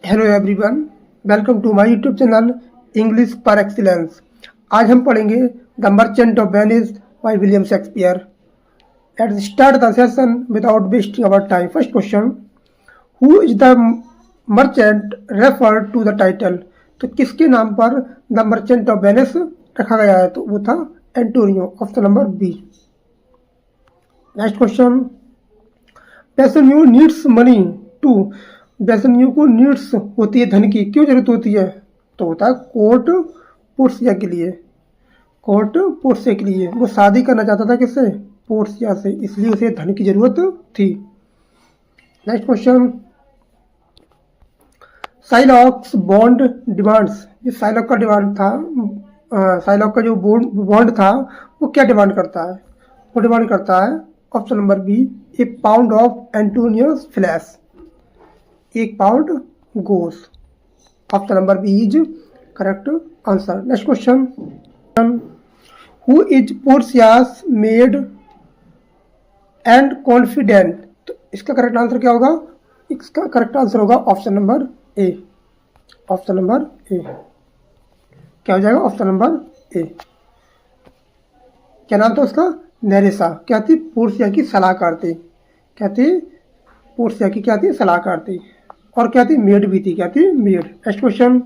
Hello everyone, welcome to my YouTube channel English par excellence. आज हम पढ़ेंगे the merchant of Venice by William Shakespeare. Let's start the session without wasting our time. First question, who is the merchant refer to the title. तो किसके नाम पर the merchant of Venice रखा गया है? तो वो था Antonio. Option number B. Next question, Bassanio needs money to. Bassanio को नीड्स होती है धन की, क्यों जरूरत होती है? तो होता है कोर्ट पोर्सिया के लिए। कोर्ट पोर्सिया के लिए वो शादी करना चाहता था, किससे? पोर्सिया से, इसलिए उसे धन की जरूरत थी। Next question, Shylock's bond demands. ये साइलॉक का डिमांड था, साइलॉक का जो बॉन्ड था वो क्या डिमांड करता है? वो डिमांड करता है option number B, a pound of Antonio's flesh, 1 pound गोश्त। Option number B is correct answer. Next question, who is Portia's maid and confidante. तो इसका करेक्ट आंसर क्या होगा? इसका करेक्ट आंसर होगा option number A. Option number A क्या हो जाएगा? Option number A. क्या नाम था उसका? नेरेसा। क्या थी? पोर्सिया की सलाहकार थी। क्या थी? पोर्सिया की क्या थी? सलाहकार थी। और क्या थी? मेड भी थी। क्या थी? Maid. Next question,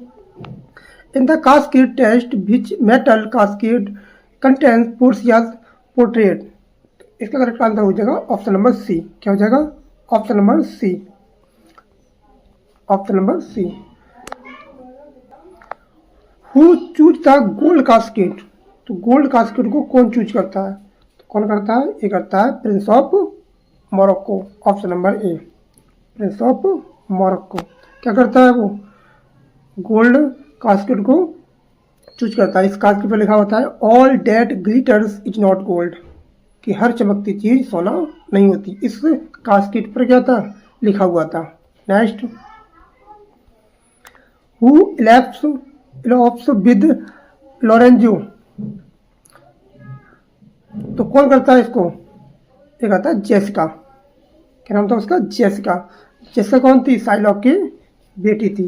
in the casket test which metal casket contains Portia's portrait. इसका करेक्ट आंसर हो जाएगा ऑप्शन नंबर सी। क्या हो जाएगा? Option number C. Option number C. Who choose the gold casket. तो गोल्ड कास्केट को कौन choose करता है? तो कौन करता है? ये करता है Prince of Morocco. Option number A, Prince of Morocco. क्या करता है वो? गोल्ड कास्केट को चूज करता है। इस कास्केट पर लिखा होता है all that glitters is not gold, कि हर चमकती चीज सोना नहीं होती। इस कास्केट पर क्या था? लिखा हुआ था। Next, who elopes with Lorenzo. तो कौन करता है इसको? ये करता है जेसिका। क्या नाम था उसका? जेसिका। जेसिका कौन थी? साइलॉक की बेटी थी।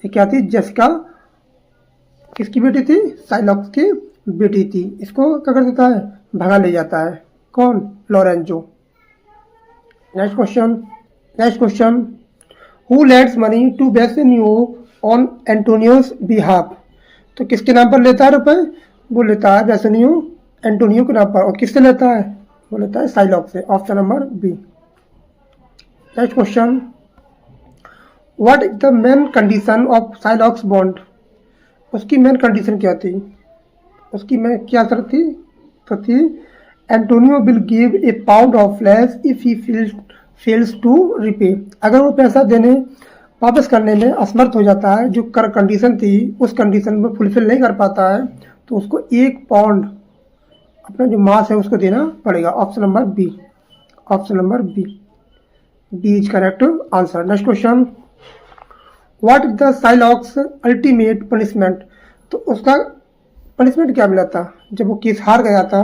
ये क्या थी? जेसिका किसकी बेटी थी? साइलॉक की बेटी थी। इसको क्या कर देता है? भगा ले जाता है। कौन? Lorenzo. Next question, who lends money to Bassanio on Antonio's behalf. तो किसके नाम पर लेता है रुपए? वो लेता है बेसनियो एंटोनियो के नाम पर। और किससे लेता है? वो लेता है साइलॉक से। Option number B. Next question, what is the main condition of Shylock's bond. उसकी मेन कंडीशन क्या थी? उसकी मेन क्या शर्त थी? तो थी Antonio will give a pound of flesh if he fails to repay. अगर वो पैसा देने वापस करने में असमर्थ हो जाता है, जो कर कंडीशन थी उस कंडीशन में फुलफिल नहीं कर पाता है, तो उसको 1 पाउंड अपना जो मांस है उसको देना पड़ेगा। Option number B. Option number B. B is correct answer. Next question, what is the Shylock's ultimate punishment. तो उसका पनिशमेंट क्या मिला था? जब वो केस हार गया था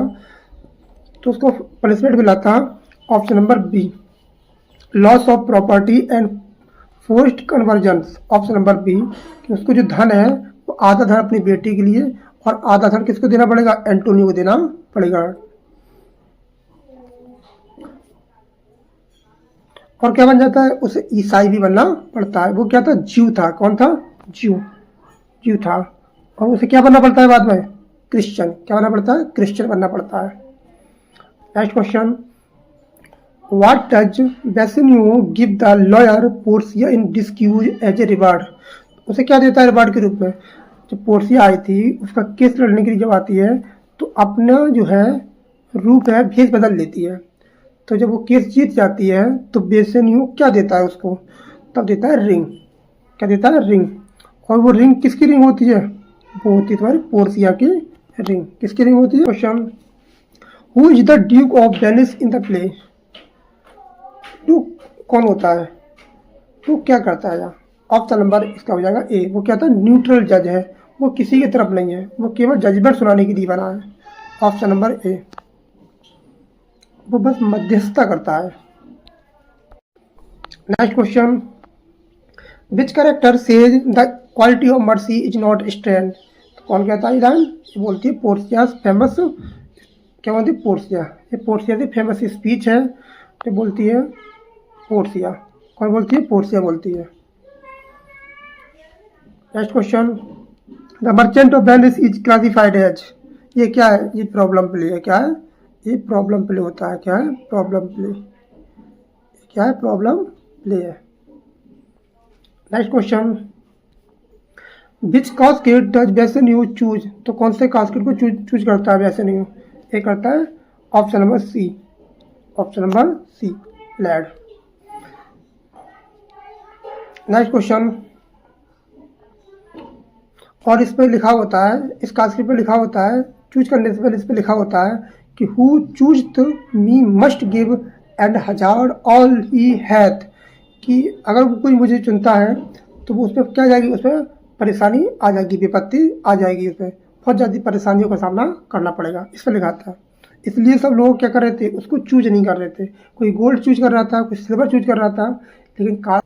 तो उसको पनिशमेंट मिला था option number B, loss of property and forced conversions. Option number B, कि उसको जो धन है वो आधा धन अपनी बेटी के लिए और आधा धन किसको देना पड़ेगा? एंटोनियो को देना पड़ेगा। और क्या बन जाता है? उसे ईसाई भी बनना पड़ता है। वो क्या था? ज्यू था। कौन था? ज्यू था। और उसे क्या बनना पड़ता है बाद में? क्रिश्चियन। क्या बनना पड़ता है? क्रिश्चियन बनना पड़ता है। Next question, what does Bassanio give the lawyer Portia in disguise as a reward. उसे क्या देता है रिवार्ड के रूप में? जब पोर्सिया आई थी, उसका केस लड़ने के लिए जब आती है तो अपना जो है रूप है भेष बदल लेती है। तो जब वो केस जीत जाती है तो बेसनियो क्या देता है उसको? तब देता है रिंग। क्या देता है? रिंग। और वो रिंग किसकी रिंग होती है? वो होती है तुम्हारी पोर्सिया की रिंग। किसकी रिंग होती है? Question, who is the Duke of Venice in the play. Duke कौन होता है? ड्यूक क्या करता है? ऑप्शन नंबर इसका हो जाएगा ए। वो क्या था? न्यूट्रल जज है। वो किसी की तरफ नहीं है, वो केवल जजमेंट सुनाने के लिए बना है। ऑप्शन नंबर ए। वो बस मध्यस्थता करता है। Next question, which character says the quality of mercy is not strength, तो कौन कहता है लाइन, ये बोलती है पोर्सिया फेमस, क्या बोलती है पोर्सिया, ये पोर्सिया की फेमस स्पीच है, तो बोलती है पोर्सिया, कौन बोलती है पोर्सिया बोलती है। Next question, the merchant of Venice is classified as, ये क्या है, ये प्रॉब्लम प्ले है, क्या है, ये प्रॉब्लम प्ले होता है, क्या है प्रॉब्लम प्ले, क्या है प्रॉब्लम प्ले है। Next question, which casket does Bassanio choose, तो कौन से कास्केट को चूज करता है बेसेन्यू, ये करता है option number C, option number C lead. Next question, और इस पर लिखा होता है, इस कास्केट पे लिखा होता है, चूज करने से पहले इस पे लिखा होता है कि who choose me must give and hazard all he hath, कि अगर कोई मुझे चुनता है तो वो उस पर क्या जाएगी, उस पर परेशानी आ जाएगी, विपत्ति आ जाएगी, उस पर बहुत ज़्यादा परेशानियों का सामना करना पड़ेगा, इस पर लिखा था। इसलिए सब लोग क्या कर रहे थे, उसको चूज नहीं कर रहे थे, कोई गोल्ड चूज कर रहा था, कोई सिल्वर चूज कर रहा था, लेकिन का।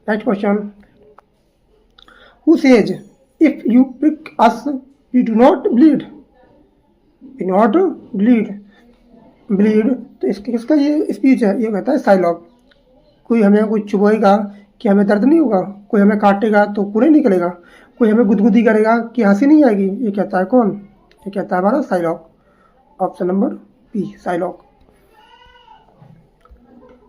Next question, who says if you prick us we do not bleed, we not bleed, bleed तो इसका ये स्पीच है, ये कहता है साइलॉग, कोई हमें कुछ चुभेगा कि हमें दर्द नहीं होगा, कोई हमें काटेगा तो पूरे निकलेगा, कोई हमें गुदगुदी करेगा कि हंसी नहीं आएगी, ये कहता है कौन, ये कहता है हमारा Shylock, option number B Shylock.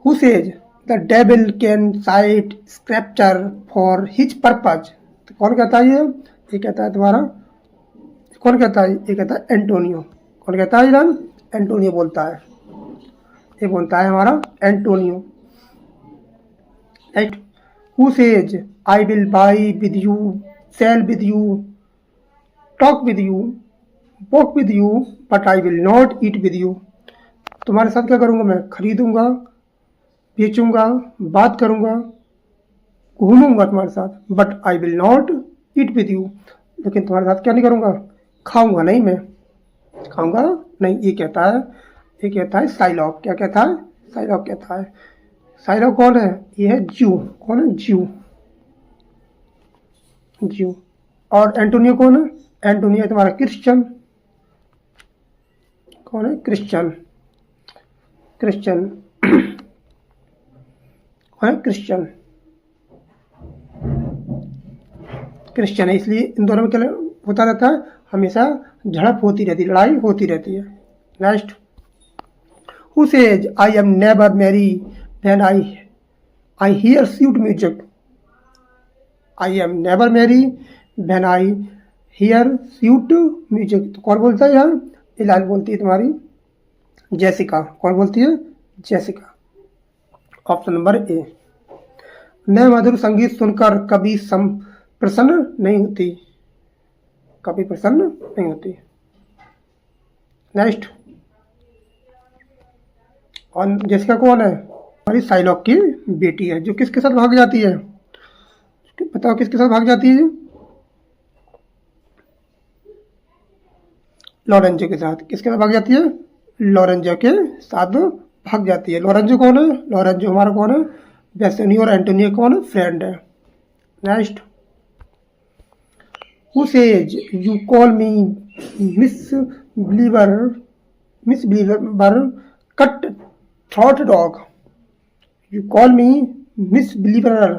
Who says the devil can cite scripture for his purpose, तो कौन कहता है ये कहता है तुम्हारा, कौन कहता है, ये कहता है एंटोनियो, कौन कहता है इधर, एंटोनियो बोलता है, ये बोलता है हमारा Antonio. Right, who says I will buy with you, sell with you, talk with you, walk with you, but I will not eat with you, तुम्हारे साथ क्या करूँगा मैं, खरीदूंगा, बेचूंगा, बात करूंगा, घूमूंगा तुम्हारे साथ, but I will not eat with you, लेकिन तुम्हारे साथ क्या नहीं करूंगा, खाऊंगा नहीं, मैं खाऊंगा नहीं, ये कहता है, ये कहता है साइलॉग, क्या कहता है, साइलॉग कहता है। साइलॉग कौन है, ये है ज्यू, कौन है ज्यू, ज्यू। और एंटोनियो कौन है, एंटोनियो है तुम्हारा क्रिश्चियन, कौन है क्रिश्चियन, क्रिश्चियन कौन है क्रिश्चियन, क्रिश्चियन है, इसलिए इन दोनों में क्या होता रहता है, हमेशा झड़प होती रहती है, लड़ाई होती रहती है। Next, who says I am never merry when I hear sweet music, I am never merry when I hear sweet music, तो कौन बोलता है यार, ये लाइन बोलती है तुम्हारी जैसिका, कौन बोलती है, जैसिका, ऑप्शन नंबर ए। मैं मधुर संगीत सुनकर कभी प्रसन्न नहीं होती, कभी प्रसन्न नहीं होती। नेक्स्ट, और जैसिका कौन है, हमारी साइलॉग की बेटी है, जो किसके साथ भाग जाती है, बताओ किसके साथ भाग जाती है, लॉरेंजो के साथ, किसके साथ भाग जाती है, लॉरेंजो के साथ भाग जाती है। लॉरेंजो कौन है, लॉरेंजो हमारा कौन है, बेसेनियो और एंटोनियो कौन है, फ्रेंड है। Next, who says you call me miss believer cut throat dog, you call me miss believer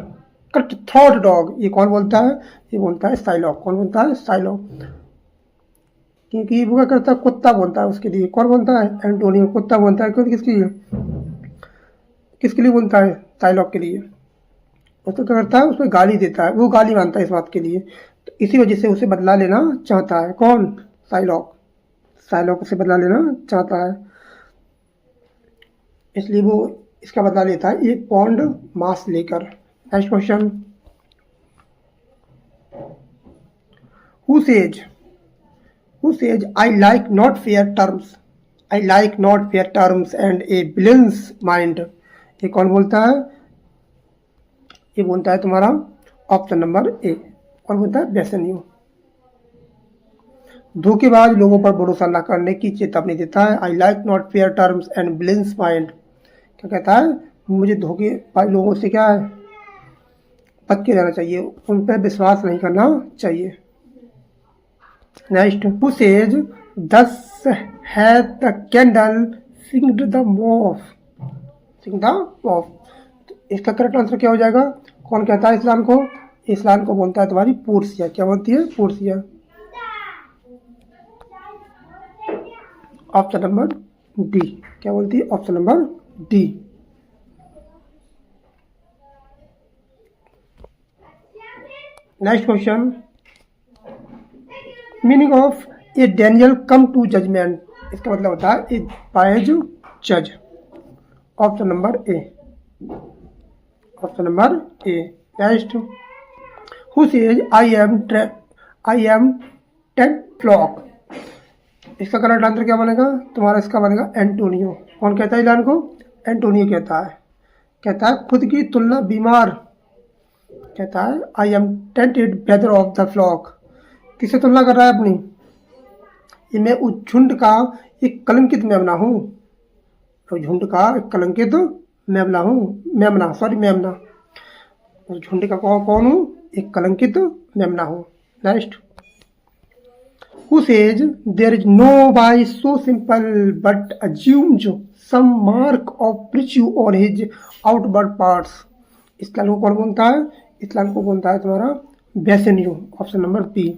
cut throat dog, ये कौन बोलता है, ये बोलता है साइलॉग, कौन बोलता है, साइलॉग, क्योंकि वो क्या करता है, कुत्ता बोलता है उसके लिए, कौन बोलता है, एंटोनियो कुत्ता बोलता है, क्यों, किसके लिए, किसके लिए बोलता है, साइलॉग के लिए, उसको क्या करता है, उसमें गाली देता है, वो गाली मानता है इस बात के लिए, तो इसी वजह से उसे बदला लेना चाहता है, कौन, साइलॉग, साइलॉग उसे बदला लेना चाहता है, इसलिए वो इसका बदला लेता है 1 पाउंड मांस लेकर। Next question, who says I like not fair terms, I like not fair terms and A villains mind, ये कौन बोलता है, ये बोलता है तुम्हारा ऑप्शन नंबर ए, कौन बोलता है, बेसेनियो। धोखेबाज लोगों पर भरोसा न करने की चेतावनी देता है, I like not fair terms and villains mind, क्या कहता है, मुझे धोखेबाज लोगों से क्या है, बच के रहना चाहिए, उन पर विश्वास नहीं करना चाहिए। Next, who says thus has the candle singed the moth, singe the moth. इसका करेक्ट आंसर क्या हो जाएगा? कौन कहता है इस्लाम को? इस्लाम को बोलता है तुम्हारी पोर्सिया। क्या बोलती है? पोर्सिया। Option number D. क्या बोलती है? Option number D. Next question, meaning of a Daniel come to judgment. इसका मतलब होता है ए वाइज जज। Option number A. Option number A. Next, who says I am ten flock. इसका correct answer क्या बनेगा तुम्हारा? इसका बनेगा एंटोनियो। कौन कहता है ऐलान को? एंटोनियो कहता है। कहता है खुद की तुलना बीमार। कहता है आई एम टेंटेड बेदर ऑफ द फ्लॉक। किससे तुलना कर रहा है अपनी? ये मैं उस झुंड का एक कलंकित मेमना हूँ। तो झुंड का एक कलंकित मेमना हूँ, मेमना। उस झुंड का कौन हूँ? एक कलंकित मेमना हूँ। Next, who says there is no vice so simple but assumes some mark of virtue on his outward parts. इस लाइन को कौन बोलता है? इस लाइन को बोलता है तुम्हारा Bassanio. Option number B.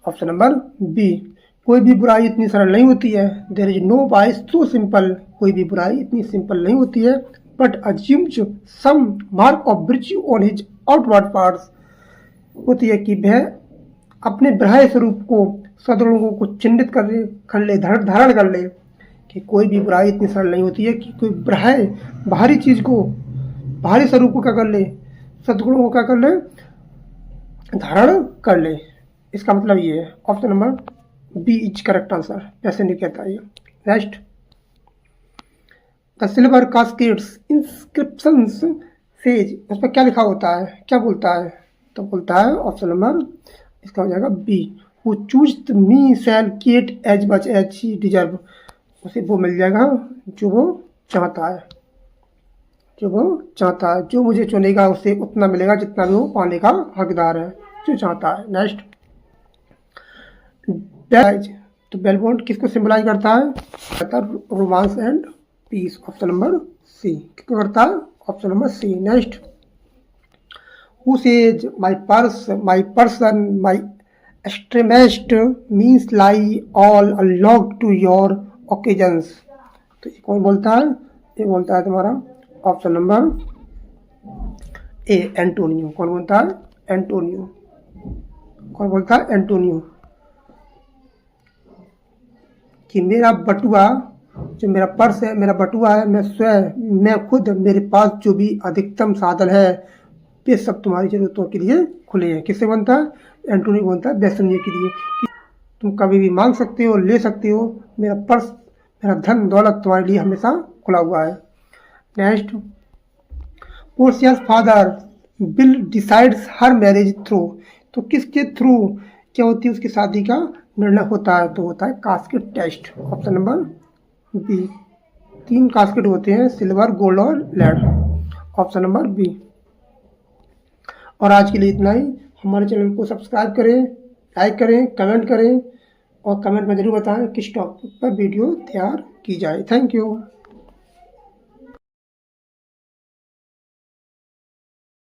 Option number B. कोई भी बुराई इतनी सरल नहीं होती है। There is no vice so simple, कोई भी बुराई इतनी सिंपल नहीं होती है। But assumes some mark of virtue on his outward parts, होती है कि वह अपने बाह्य स्वरूप को, सदगुणों को चिन्हित कर ले, धारण कर ले। कि कोई भी बुराई इतनी सरल नहीं होती है कि कोई बाहरी चीज को, बाहरी स्वरूप को क्या कर ले, सदगुणों को क्या कर ले, धारण कर ले। इसका मतलब ये है। Option number B is correct answer. ऐसे नहीं कहता ये। Next, the silver caskets inscriptions says. उस पर क्या लिखा होता है? क्या बोलता है? तो बोलता है ऑप्शन नंबर, इसका हो जाएगा B. Who choose me shall get as much as he deserve. उसे वो मिल जाएगा जो वो चाहता है। जो वो चाहता है, जो मुझे चुनेगा उसे उतना मिलेगा जितना भी वो पाने का हकदार है, जो चाहता है। नेक्स्ट, तो बेल बॉन्ड किसको सिंबलाइज करता है? कहता है romance and peace. Option number C. किसको करता है? Option number C. Next, who says my purse, my person, my extremest means lie all unlock to your occasions. तो ये कौन बोलता है? ये बोलता है तुम्हारा ऑप्शन नंबर ए, एंटोनियो। कौन बोलता है? एंटोनियो। कौन बोलता है? एंटोनियो। कि मेरा बटुआ, जो मेरा पर्स है, मेरा बटुआ है, मैं खुद, मेरे पास जो भी अधिकतम साधन है ये सब तुम्हारी जरूरतों के लिए खुले हैं। किससे बनता है? एंटोनियो बनता है बेसनियो के लिए। कि तुम कभी भी मांग सकते हो, ले सकते हो। मेरा पर्स, मेरा धन दौलत तुम्हारे लिए हमेशा खुला हुआ है। Next, Portia's father will decides her marriage through. तो किसके थ्रू क्या होती है उसकी शादी का निर्णय होता है? तो होता है casket test. Option number B. 3 casket होते हैं, सिल्वर, गोल्ड और लेड। Option number B. और आज के लिए इतना ही। हमारे चैनल को सब्सक्राइब करें, लाइक करें, कमेंट करें और कमेंट में ज़रूर बताएं किस टॉपिक पर वीडियो तैयार की जाए। Thank you.